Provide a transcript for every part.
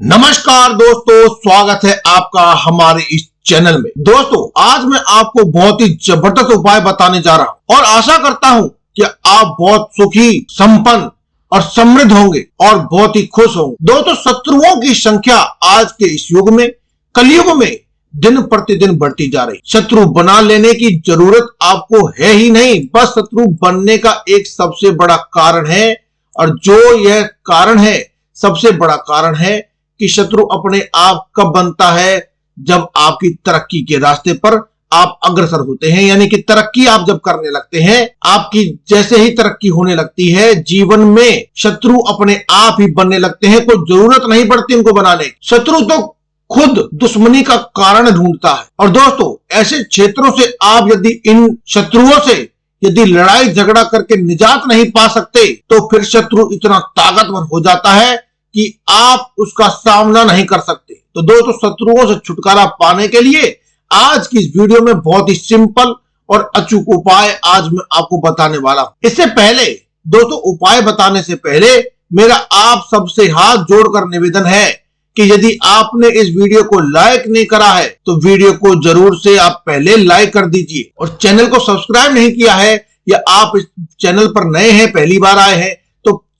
नमस्कार दोस्तों, स्वागत है आपका हमारे इस चैनल में। दोस्तों, आज मैं आपको बहुत ही जबरदस्त उपाय बताने जा रहा हूं और आशा करता हूं कि आप बहुत सुखी, संपन्न और समृद्ध होंगे और बहुत ही खुश होंगे। दोस्तों, शत्रुओं की संख्या आज के इस युग में, कलयुग में दिन प्रतिदिन बढ़ती जा रही। शत्रु बना लेने की जरूरत आपको है ही नहीं, बस शत्रु बनने का एक सबसे बड़ा कारण है, और जो यह कारण है, सबसे बड़ा कारण है कि शत्रु अपने आप कब बनता है, जब आपकी तरक्की के रास्ते पर आप अग्रसर होते हैं, यानी कि तरक्की आप जब करने लगते हैं, आपकी जैसे ही तरक्की होने लगती है जीवन में, शत्रु अपने आप ही बनने लगते हैं। कोई जरूरत नहीं पड़ती उनको बनाने की। शत्रु तो खुद दुश्मनी का कारण ढूंढता है। और दोस्तों, ऐसे क्षेत्रों से आप यदि इन शत्रुओं से यदि लड़ाई झगड़ा करके निजात नहीं पा सकते, तो फिर शत्रु इतना ताकतवर हो जाता है कि आप उसका सामना नहीं कर सकते। तो दोस्तों, शत्रुओं से छुटकारा पाने के लिए आज की इस वीडियो में बहुत ही सिंपल और अचूक उपाय आज मैं आपको बताने वाला हूं। इससे पहले दोस्तों, उपाय बताने से पहले मेरा आप सबसे हाथ जोड़कर निवेदन है कि यदि आपने इस वीडियो को लाइक नहीं करा है तो वीडियो को जरूर से आप पहले लाइक कर दीजिए, और चैनल को सब्सक्राइब नहीं किया है या आप इस चैनल पर नए हैं, पहली बार आए हैं,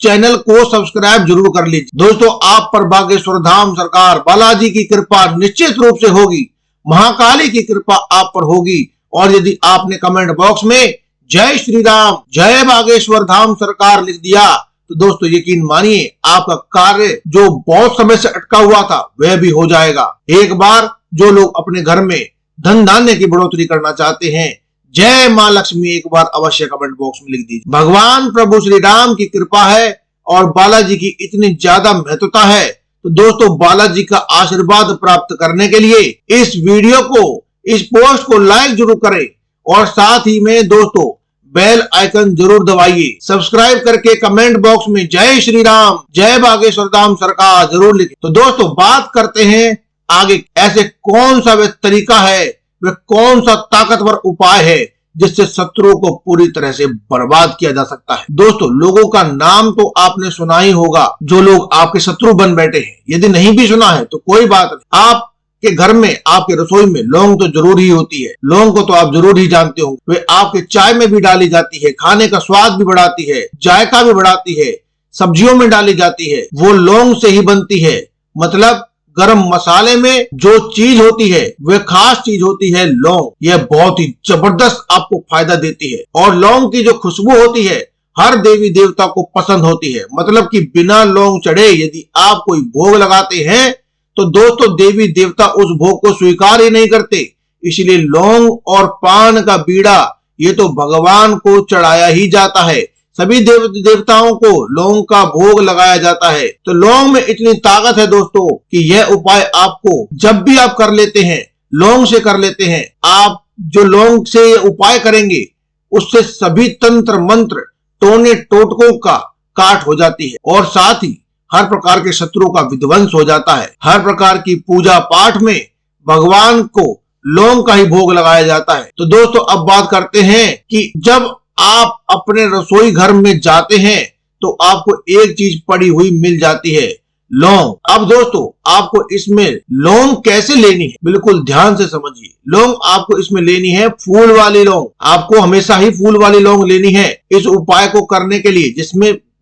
चैनल को सब्सक्राइब जरूर कर लीजिए। दोस्तों, आप पर बागेश्वर धाम सरकार बालाजी की कृपा निश्चित रूप से होगी, महाकाली की कृपा आप पर होगी। और यदि आपने कमेंट बॉक्स में जय श्री राम, जय बागेश्वर धाम सरकार लिख दिया, तो दोस्तों यकीन मानिए आपका कार्य जो बहुत समय से अटका हुआ था वह भी हो जाएगा। एक बार जो लोग अपने घर में धन धान्य की बढ़ोतरी करना चाहते हैं, जय मां लक्ष्मी एक बार अवश्य कमेंट बॉक्स में लिख दीजिए। भगवान प्रभु श्री राम की कृपा है और बालाजी की इतनी ज्यादा महत्वता है, तो दोस्तों बालाजी का आशीर्वाद प्राप्त करने के लिए इस वीडियो को, इस पोस्ट को लाइक जरूर करें, और साथ ही में दोस्तों बेल आइकन जरूर दबाइए। सब्सक्राइब करके कमेंट बॉक्स में जय श्री राम, जय बागेश्वर धाम सरकार जरूर लिखें। तो दोस्तों, बात करते हैं आगे, ऐसे कौन सा वह तरीका है, वह कौन सा ताकतवर उपाय है जिससे शत्रुओं को पूरी तरह से बर्बाद किया जा सकता है। दोस्तों, लोगों का नाम तो आपने सुना ही होगा जो लोग आपके शत्रु बन बैठे हैं। यदि नहीं भी सुना है तो कोई बात नहीं, आपके घर में, आपके रसोई में लौंग तो जरूर ही होती है। लौंग को तो आप जरूर ही जानते होंगे, वे आपके चाय में भी डाली जाती है, खाने का स्वाद भी बढ़ाती है, जायका भी बढ़ाती है, सब्जियों में डाली जाती है, वो लौंग से ही बनती है। मतलब गरम मसाले में जो चीज होती है वह खास चीज होती है लौंग। यह बहुत ही जबरदस्त आपको फायदा देती है, और लौंग की जो खुशबू होती है हर देवी देवता को पसंद होती है। मतलब कि बिना लौंग चढ़े यदि आप कोई भोग लगाते हैं तो दोस्तों देवी देवता उस भोग को स्वीकार ही नहीं करते। इसलिए लौंग और पान का बीड़ा ये तो भगवान को चढ़ाया ही जाता है। सभी देवताओं को लौंग का भोग लगाया जाता है। तो लौंग में इतनी ताकत है दोस्तों कि यह उपाय आपको जब भी आप कर लेते हैं, लौंग से कर लेते हैं, आप जो लौंग से ये उपाय करेंगे उससे सभी तंत्र मंत्र, टोने टोटकों का काट हो जाती है, और साथ ही हर प्रकार के शत्रुओं का विध्वंस हो जाता है। हर प्रकार की पूजा पाठ में भगवान को लौंग का ही भोग लगाया जाता है। तो दोस्तों, अब बात करते हैं कि जब आप अपने रसोई घर में जाते हैं तो आपको एक चीज पड़ी हुई मिल जाती है, लौंग। अब दोस्तों, आपको इसमें लौंग कैसे लेनी है बिल्कुल ध्यान से समझिए। लौंग आपको इसमें लेनी है फूल वाली लौंग। आपको हमेशा ही फूल वाली लौंग लेनी है इस उपाय को करने के लिए,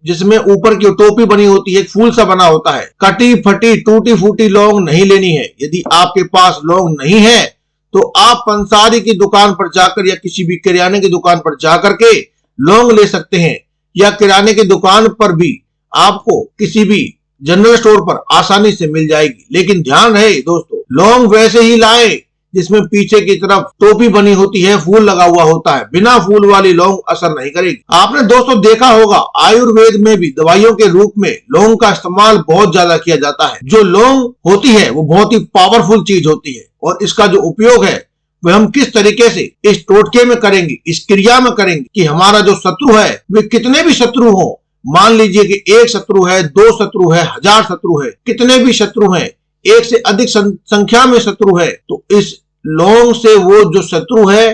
जिसमें ऊपर की टोपी बनी होती है, एक फूल सा बना होता है। कटी फटी टूटी फूटी लौंग नहीं लेनी है। यदि आपके पास लौंग नहीं है तो आप पंसारी की दुकान पर जाकर या किसी भी किराने की दुकान पर जाकर के लौंग ले सकते हैं, या किराने की दुकान पर भी आपको किसी भी जनरल स्टोर पर आसानी से मिल जाएगी। लेकिन ध्यान रहे दोस्तों, लौंग वैसे ही लाएं जिसमें पीछे की तरफ टोपी बनी होती है, फूल लगा हुआ होता है। बिना फूल वाली लौंग असर नहीं करेगी। आपने दोस्तों देखा होगा आयुर्वेद में भी दवाइयों के रूप में लौंग का इस्तेमाल बहुत ज्यादा किया जाता है। जो लौंग होती है वो बहुत ही पावरफुल चीज होती है, और इसका जो उपयोग है वह हम किस तरीके से इस टोटके में करेंगे, इस क्रिया में करेंगे कि हमारा जो शत्रु है वे कितने भी शत्रु हो, मान लीजिए कि एक शत्रु है, दो शत्रु है, 1000 शत्रु है, कितने भी शत्रु हैं, एक से अधिक संख्या में शत्रु है, तो इस लौंग से वो जो शत्रु है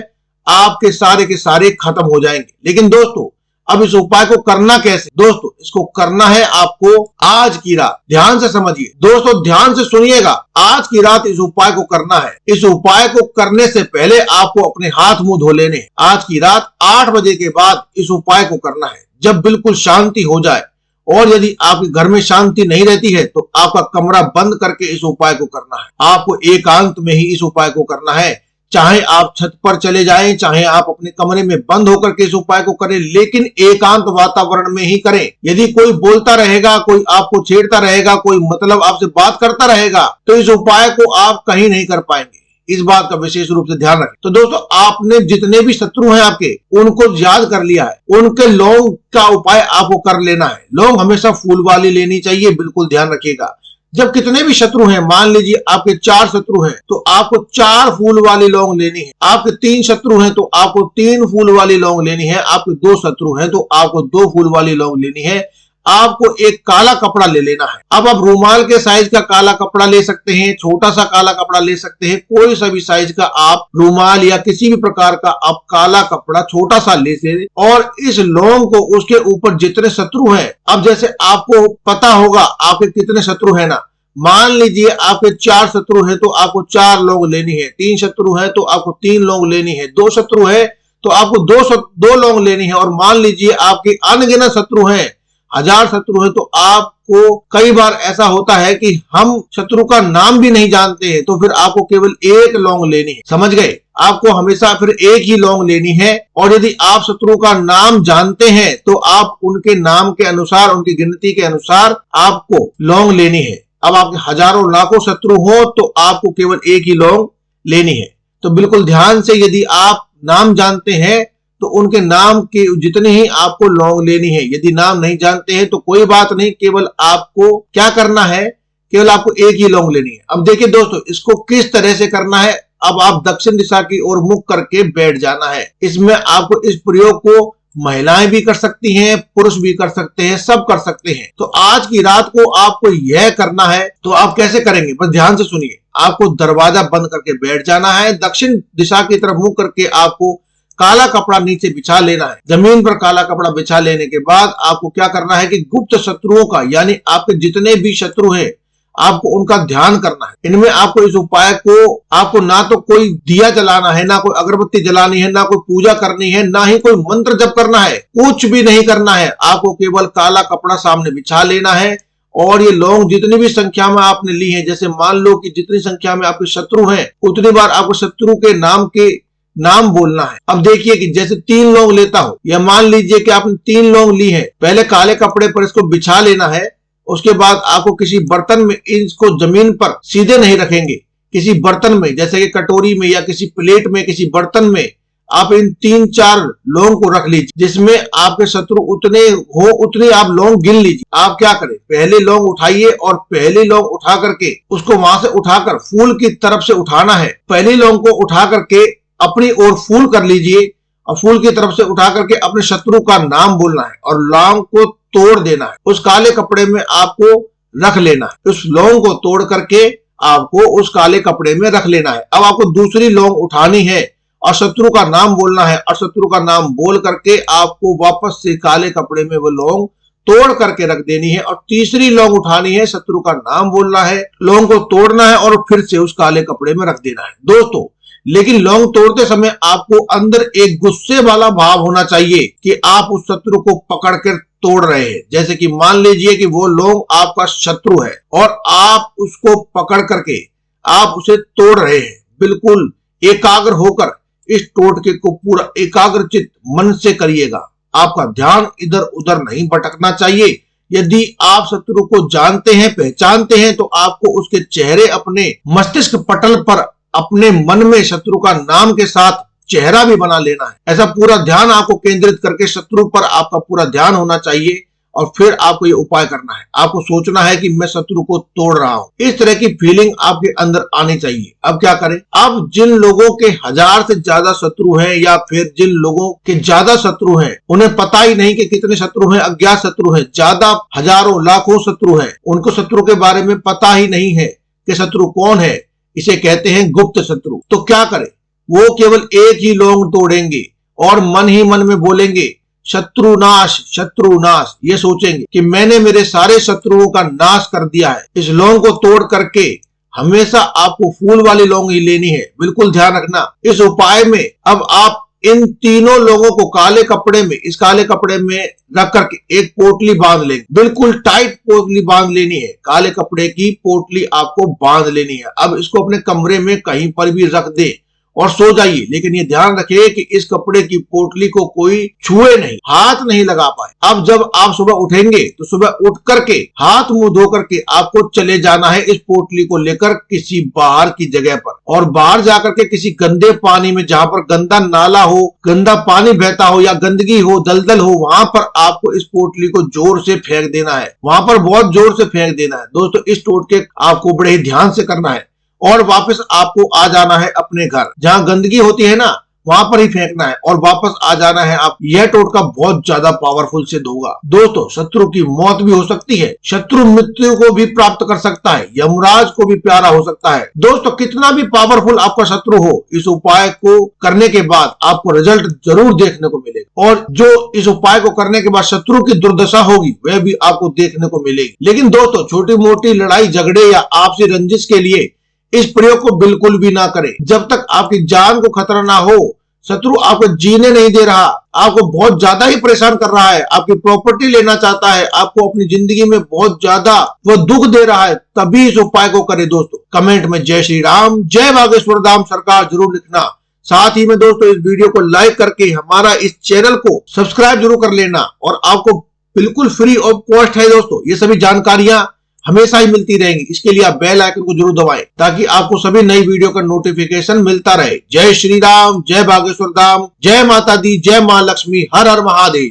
आपके सारे के सारे खत्म हो जाएंगे। लेकिन दोस्तों, अब इस उपाय को करना कैसे? दोस्तों इसको करना है आपको आज की रात। ध्यान से समझिए दोस्तों, ध्यान से सुनिएगा। आज की रात इस उपाय को करना है। इस उपाय को करने से पहले आपको अपने हाथ मुंह धो लेने हैं। आज की रात 8 बजे के बाद इस उपाय को करना है, जब बिल्कुल शांति हो जाए। और यदि आपके घर में शांति नहीं रहती है तो आपका कमरा बंद करके इस उपाय को करना है। आपको एकांत में ही इस उपाय को करना है। चाहे आप छत पर चले जाएं, चाहे आप अपने कमरे में बंद होकर के इस उपाय को करें, लेकिन एकांत वातावरण में ही करें। यदि कोई बोलता रहेगा, कोई आपको छेड़ता रहेगा, कोई मतलब आपसे बात करता रहेगा, तो इस उपाय को आप कहीं नहीं कर पाएंगे। इस बात का विशेष रूप से ध्यान रखें। तो दोस्तों आपने जितने भी शत्रु हैं आपके, उनको याद कर लिया है। उनके लौंग का उपाय आपको कर लेना है। लौंग हमेशा फूल वाली लेनी चाहिए, बिल्कुल ध्यान रखिएगा। जब कितने भी शत्रु हैं, मान लीजिए आपके 4 शत्रु हैं, तो आपको 4 फूल वाली लौंग लेनी है। आपके 3 शत्रु हैं तो आपको 3 फूल वाली लौंग लेनी है। आपके 2 शत्रु हैं तो आपको 2 फूल वाली लौंग लेनी है। आपको एक काला कपड़ा ले लेना है। अब आप रूमाल के साइज का काला कपड़ा ले सकते हैं, छोटा सा काला कपड़ा ले सकते हैं, कोई सा भी साइज का आप रूमाल या किसी भी प्रकार का आप काला कपड़ा छोटा सा ले सकते। और इस लौंग को उसके ऊपर जितने शत्रु हैं, अब जैसे आपको पता होगा आपके कितने शत्रु हैं ना, मान लीजिए आपके 4 शत्रु हैं तो आपको 4 लौंग लेनी है। 3 शत्रु हैं तो आपको 3 लौंग लेनी है। 2 शत्रु है तो आपको 2 लौंग लेनी है। और मान लीजिए आपके अनगिनत शत्रु हैं, 1000 शत्रु है, तो आपको कई बार ऐसा होता है कि हम शत्रु का नाम भी नहीं जानते हैं, तो फिर आपको केवल 1 लौंग लेनी है। समझ गए? आपको हमेशा फिर 1 ही लौंग लेनी है। और यदि आप शत्रु का नाम जानते हैं तो आप उनके नाम के अनुसार, उनकी गिनती के अनुसार आपको लौंग लेनी है। अब आपके हजारों लाखों शत्रु हो तो आपको केवल 1 ही लौंग लेनी है। तो बिल्कुल ध्यान से, यदि आप नाम जानते हैं तो उनके नाम के जितनी ही आपको लौंग लेनी है। यदि नाम नहीं जानते हैं तो कोई बात नहीं, केवल आपको क्या करना है, केवल आपको 1 ही लौंग लेनी है। अब देखिए दोस्तों, इसको किस तरह से करना है। अब आप दक्षिण दिशा की ओर मुख करके बैठ जाना है। इसमें आपको इस प्रयोग को महिलाएं भी कर सकती हैं, पुरुष भी कर सकते हैं, सब कर सकते हैं। तो आज की रात को आपको यह करना है। तो आप कैसे करेंगे, बस ध्यान से सुनिए। आपको दरवाजा बंद करके बैठ जाना है। दक्षिण दिशा की तरफ मुंह करके आपको काला कपड़ा नीचे बिछा लेना है। जमीन पर काला कपड़ा बिछा लेने के बाद आपको क्या करना है कि गुप्त शत्रुओं का, यानी आपके जितने भी शत्रु हैं, आपको उनका ध्यान करना है। इनमें आपको इस उपाय को, आपको ना तो कोई दिया जलाना है, ना कोई अगरबत्ती जलानी है, ना कोई पूजा करनी है, ना ही कोई मंत्र जप करना है, कुछ भी नहीं करना है। आपको केवल काला कपड़ा सामने बिछा लेना है। और ये लौंग जितनी भी संख्या में आपने ली है, जैसे मान लो कि जितनी संख्या में आपके शत्रु हैं, उतनी बार आपको शत्रु के नाम बोलना है। अब देखिए कि जैसे 3 लौंग लेता हो, या मान लीजिए कि आपने 3 लौंग ली है, पहले काले कपड़े पर इसको बिछा लेना है। उसके बाद आपको किसी बर्तन में, इसको जमीन पर सीधे नहीं रखेंगे, किसी बर्तन में, जैसे कि कटोरी में या किसी प्लेट में, किसी बर्तन में आप इन 3-4 लौंग को रख लीजिए। जिसमें आपके शत्रु उतने हो उतने आप लौंग गिन लीजिए। आप क्या करें, पहले लौंग उठाइए और पहले लौंग उठा करके उसको वहां से उठाकर फूल की तरफ से उठाना है। पहली लौंग को उठा करके अपनी ओर फूल कर लीजिए और फूल की तरफ से उठा करके अपने शत्रु का नाम बोलना है और लौंग को तोड़ देना है। उस काले कपड़े में आपको रख लेना है। उस लौंग को तोड़ करके आपको उस काले कपड़े में रख लेना है। अब आपको दूसरी लौंग उठानी है और शत्रु का नाम बोलना है, और शत्रु का नाम बोल करके आपको वापस से काले कपड़े में वो लौंग तोड़ करके रख देनी है। और तीसरी लौंग उठानी है, शत्रु का नाम बोलना है, लौंग को तोड़ना है और फिर से उस काले कपड़े में रख देना है। दोस्तों लेकिन लौंग तोड़ते समय आपको अंदर एक गुस्से वाला भाव होना चाहिए कि आप उस शत्रु को पकड़कर तोड़ रहे हैं। जैसे कि मान लीजिए कि वो लौंग आपका शत्रु है और आप उसको पकड़ करके आप उसे तोड़ रहे हैं। बिल्कुल एकाग्र होकर इस टोटके को पूरा एकाग्रचित मन से करिएगा। आपका ध्यान इधर उधर नहीं भटकना चाहिए। यदि आप शत्रु को जानते हैं, पहचानते हैं, तो आपको उसके चेहरे अपने मस्तिष्क पटल पर अपने मन में शत्रु का नाम के साथ चेहरा भी बना लेना है। ऐसा पूरा ध्यान आपको केंद्रित करके शत्रु पर आपका पूरा ध्यान होना चाहिए और फिर आपको ये उपाय करना है। आपको सोचना है कि मैं शत्रु को तोड़ रहा हूं। इस तरह की फीलिंग आपके अंदर आनी चाहिए। अब क्या करें, अब जिन लोगों के 1000 से ज्यादा शत्रु हैं या फिर जिन लोगों के ज्यादा शत्रु हैं, उन्हें पता ही नहीं कि कितने शत्रु हैं, अज्ञात शत्रु हैं, ज्यादा हजारों लाखों शत्रु हैं, उनको शत्रु के बारे में पता ही नहीं है कि शत्रु कौन है। इसे कहते हैं गुप्त शत्रु। तो क्या करें, वो केवल 1 ही लौंग तोड़ेंगे और मन ही मन में बोलेंगे, शत्रुनाश ये सोचेंगे कि मैंने मेरे सारे शत्रुओं का नाश कर दिया है। इस लौंग को तोड़ करके हमेशा आपको फूल वाली लौंग ही लेनी है, बिल्कुल ध्यान रखना। इस उपाय में अब आप इन तीनों लोगों को काले कपड़े में, इस काले कपड़े में रख करके एक पोटली बांध लेंगे, बिल्कुल टाइट पोटली बांध लेनी है। काले कपड़े की पोटली आपको बांध लेनी है। अब इसको अपने कमरे में कहीं पर भी रख दे और सो जाइए, लेकिन ये ध्यान रखिए कि इस कपड़े की पोटली को कोई छुए नहीं, हाथ नहीं लगा पाए। अब जब आप सुबह उठेंगे तो सुबह उठ करके हाथ मुंह धो करके आपको चले जाना है इस पोटली को लेकर किसी बाहर की जगह पर, और बाहर जाकर के किसी गंदे पानी में, जहां पर गंदा नाला हो, गंदा पानी बहता हो या गंदगी हो, दलदल हो, वहां पर आपको इस पोटली को जोर से फेंक देना है। वहां पर बहुत जोर से फेंक देना है दोस्तों। इस टोटके आपको बड़े ही ध्यान से करना है और वापस आपको आ जाना है अपने घर। जहां गंदगी होती है ना, वहां पर ही फेंकना है और वापस आ जाना है आप। यह टोटका बहुत ज्यादा पावरफुल सिद्ध होगा दोस्तों। शत्रु की मौत भी हो सकती है, शत्रु मृत्यु को भी प्राप्त कर सकता है, यमराज को भी प्यारा हो सकता है दोस्तों। कितना भी पावरफुल आपका शत्रु हो, इस उपाय को करने के बाद आपको रिजल्ट जरूर देखने को मिलेगा, और जो इस उपाय को करने के बाद शत्रु की दुर्दशा होगी वह भी आपको देखने को मिलेगी। लेकिन दोस्तों, छोटी मोटी लड़ाई झगड़े या आपसी रंजिश के लिए इस प्रयोग को बिल्कुल भी ना करें। जब तक आपकी जान को खतरा ना हो, शत्रु आपको जीने नहीं दे रहा, आपको बहुत ज्यादा ही परेशान कर रहा है, आपकी प्रॉपर्टी लेना चाहता है, आपको अपनी जिंदगी में बहुत ज्यादा वो दुख दे रहा है, तभी इस उपाय को करें दोस्तों। कमेंट में जय श्री राम, जय बागेश्वर धाम सरकार जरूर लिखना। साथ ही में दोस्तों, इस वीडियो को लाइक करके हमारा इस चैनल को सब्सक्राइब जरूर कर लेना, और आपको बिल्कुल फ्री ऑफ कॉस्ट है दोस्तों, ये सभी जानकारियां हमेशा ही मिलती रहेंगी। इसके लिए आप बेल आइकन को जरूर दबाएं ताकि आपको सभी नई वीडियो का नोटिफिकेशन मिलता रहे। जय श्री राम, जय बागेश्वर धाम, जय माता दी, जय मां लक्ष्मी, हर हर महादेव।